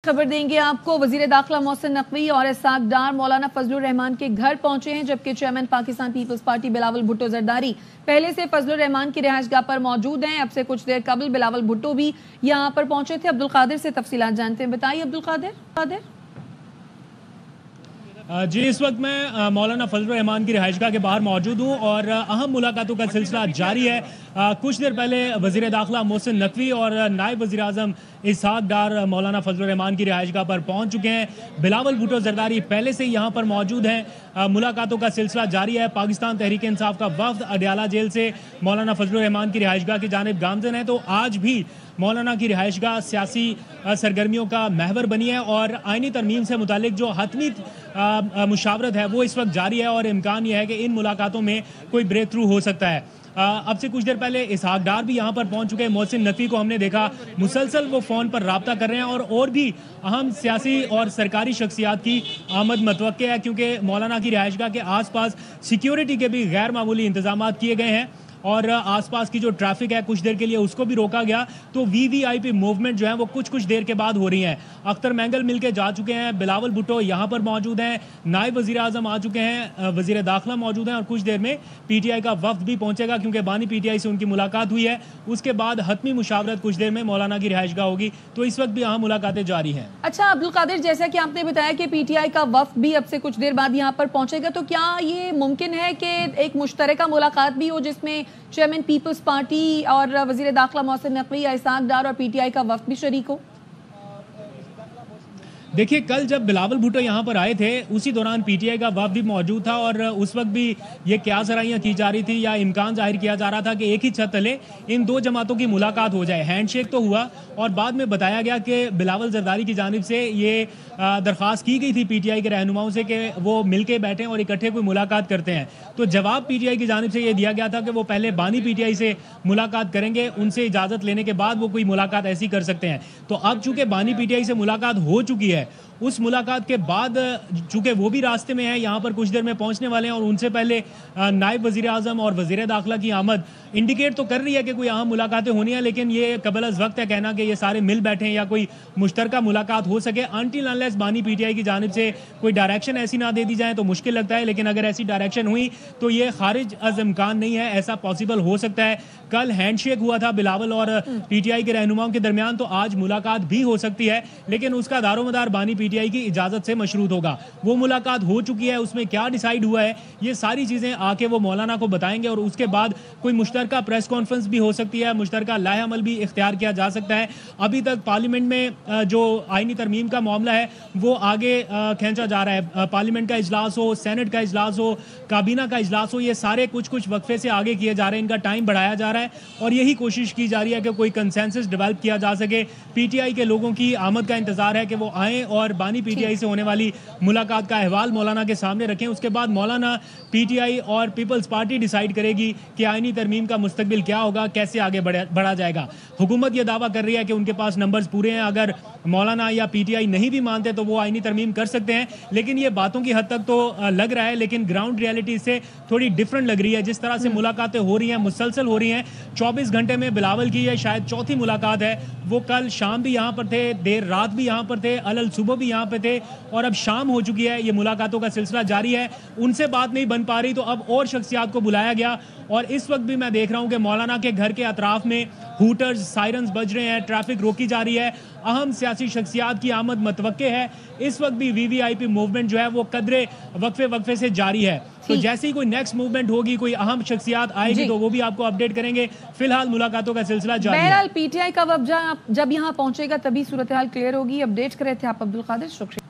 खबर देंगे आपको। वजीर दाखिला मोहसिन नकवी और इसहाक डार मौलाना फजलुर रहमान के घर पहुंचे हैं, जबकि chairman Pakistan peoples party Bilawal Bhutto Zardari पहले से फजलुर रहमान की रिहाइशगाह पर मौजूद हैं। अब से कुछ देर कबल बिलावल भुट्टो भी यहां पर पहुंचे थे। अब्दुल कादिर से तफसीलात जानते हैं। बताइए अब्दुल कादिर। जी, इस वक्त मैं मौलाना फजलुर रहमान की रिहाइशगाह के बाहर मौजूद हूँ और अहम मुलाकातों का सिलसिला जारी है। कुछ देर पहले वज़ीर दाखिला मोहसिन नकवी और नायब वज़ीर आज़म इसहाक डार मौलाना फजलुर रहमान की रिहाइशगाह पर पहुँच चुके हैं। बिलावल भुट्टो जरदारी पहले से यहाँ पर मौजूद हैं। मुलाकातों का सिलसिला जारी है। पाकिस्तान तहरीक इंसाफ का वफ्द अडयाला जेल से मौलाना फजलुर रहमान की रिहाइशगाह की जानिब गामज़न है। तो आज भी मौलाना की रिहाइशगाह सियासी सरगर्मियों का महवर बनी है और आइनी तरमीम से मुतालिक जो हतमी मुशावरत है वो इस वक्त जारी है और इम्कान यह है कि इन मुलाकातों में कोई ब्रेक थ्रू हो सकता है। अब से कुछ देर पहले इसहाक डार भी यहाँ पर पहुँच चुके हैं। मोहसिन नकवी को हमने देखा मुसलसल वो फ़ोन पर राब्ता कर रहे हैं और भी अहम सियासी और सरकारी शख्सियात की आमद मतवक्के है, क्योंकि मौलाना की रिहाइशगाह के आसपास सिक्योरिटी के भी गैर मामूली इंतजाम किए गए हैं और आसपास की जो ट्रैफिक है कुछ देर के लिए उसको भी रोका गया। तो वीवीआईपी मूवमेंट जो है वो कुछ देर के बाद हो रही है। अख्तर मैंगल मिलके जा चुके हैं, बिलावल भुट्टो यहाँ पर मौजूद हैं, नायब वज़ीर आज़म आ चुके हैं, वज़ीर दाखिला मौजूद हैं और कुछ देर में पीटीआई का वफ्द भी पहुंचेगा, क्योंकि बानी पीटीआई से उनकी मुलाकात हुई है। उसके बाद हतमी मुशावरत कुछ देर में मौलाना की रिहाइशगाह होगी। तो इस वक्त भी यहाँ मुलाकातें जारी हैं। अच्छा अब्दुल कादिर, जैसा कि आपने बताया कि पीटीआई का वफ्द भी अब से कुछ देर बाद यहाँ पर पहुंचेगा, तो क्या ये मुमकिन है कि एक मुश्तरका मुलाकात भी हो जिसमें चेयरमैन पीपल्स पार्टी और वजीर दाखिला मोहसिन नकवी या इसहाक डार और पीटीआई का वफ्द भी शरीक हो? देखिए, कल जब बिलावल भुट्टो यहाँ पर आए थे उसी दौरान पीटीआई का वफ्द भी मौजूद था और उस वक्त भी ये क्या सराहियाँ की जा रही थी या इम्कान जाहिर किया जा रहा था कि एक ही छत तले इन दो जमातों की मुलाकात हो जाए। हैंडशेक तो हुआ और बाद में बताया गया कि बिलावल जरदारी की जानिब से ये दरख्वास्त की गई थी पीटीआई के रहनुमाओं से कि वो मिल के बैठें और इकट्ठे कोई मुलाकात करते हैं। तो जवाब पीटीआई की जानिब से ये दिया गया था कि वो पहले बानी पीटीआई से मुलाकात करेंगे, उनसे इजाज़त लेने के बाद वो कोई मुलाकात ऐसी कर सकते हैं। तो अब चूँकि बानी पीटीआई से मुलाकात हो चुकी है, उस मुलाकात के बाद चूंकि वो भी रास्ते में है, यहाँ पर कुछ देर में पहुँचने वाले हैं और उनसे पहले नायब वज़ीर आज़म और वज़ीर दाखिला की आमद इंडिकेट तो कर रही है कि कोई अहम मुलाकातें होनी है, लेकिन ये कबल अज़ वक्त है कहना कि ये सारे मिल बैठे हैं या कोई मुश्तरका मुलाकात हो सके। अनटिल अनलेस बानी पीटीआई की जानिब से कोई डायरेक्शन ऐसी ना दे दी जाए तो मुश्किल लगता है, लेकिन अगर ऐसी डायरेक्शन हुई तो ये खारिज अज़ इम्कान नहीं है, ऐसा पॉसिबल हो सकता है। कल हैंडशेक हुआ था बिलावल और पीटीआई के रहनुमाओं के दरमियान, तो आज मुलाकात भी हो सकती है, लेकिन उसका दारोमदार बानी पीटीआई की इजाज़त से मशरूत होगा। वो मुलाकात हो चुकी है, उसमें क्या डिसाइड हुआ है ये सारी चीज़ें आके वो मौलाना को बताएंगे और उसके बाद कोई मुश्तरका प्रेस कॉन्फ्रेंस भी हो सकती है, मुश्तरका लाहे अमल भी इख्तियार किया जा सकता है। अभी तक पार्लियामेंट में जो आइनी तरमीम का मामला है वो आगे खींचा जा रहा है। पार्लियामेंट का इजलास हो, सेनेट का इजलास हो, काबीना का इजलास हो, ये सारे कुछ वक्फे से आगे किए जा रहे हैं, इनका टाइम बढ़ाया जा रहा है और यही कोशिश की जा रही है कि कोई कंसेंसस डेवलप किया जा सके। पीटीआई के लोगों की आमद का इंतजार है कि वो आएँ और बानी पीटीआई से होने वाली मुलाकात का अहवाल मौलाना के सामने रखें। उसके बाद मौलाना, पीटीआई और पीपल्स पार्टी डिसाइड करेगी कि आईनी तरमीम का मुस्तकबिल क्या होगा, कैसे आगे बढ़ा जाएगा। हुकूमत ये दावा कर रही है कि उनके पास नंबर्स पूरे हैं, अगर मौलाना या पीटीआई नहीं भी मानते तो वो आईनी तरमीम कर सकते हैं, लेकिन ये बातों की हद तक तो लग रहा है, लेकिन ग्राउंड रियलिटी से थोड़ी डिफरेंट लग रही है। जिस तरह से मुलाकातें हो रही हैं, मुसलसल हो रही हैं, 24 घंटे में बिलावल की ये शायद चौथी मुलाकात है। वो कल शाम भी यहाँ पर थे, देर रात भी यहाँ पर थे, अलल सुबह भी यहाँ पे थे और अब शाम हो चुकी है। ये मुलाकातों का सिलसिला जारी है। उनसे बात नहीं बन पा रही तो अब और शख्सियात को बुलाया गया और इस वक्त भी मैं देख रहा हूँ कि मौलाना के घर के अतराफ में हूटर्स, सायरन्स बज रहे हैं, ट्रैफिक रोकी जा रही है, अहम सियासी शख्सियात की आमद मतवक्के है। इस वक्त भी वीवीआईपी मूवमेंट जो है वो कदरे वक्फे से जारी है। तो जैसे ही कोई नेक्स्ट मूवमेंट होगी, कोई अहम शख्सियात आएगी तो वो भी आपको अपडेट करेंगे। फिलहाल मुलाकातों का सिलसिला जारी है। बहरहाल पीटीआई का वफ्द जब यहाँ पहुंचेगा तभी सूरत हाल क्लियर होगी। अपडेट कर रहे थे आप अब्दुल कादिर, शुक्रिया।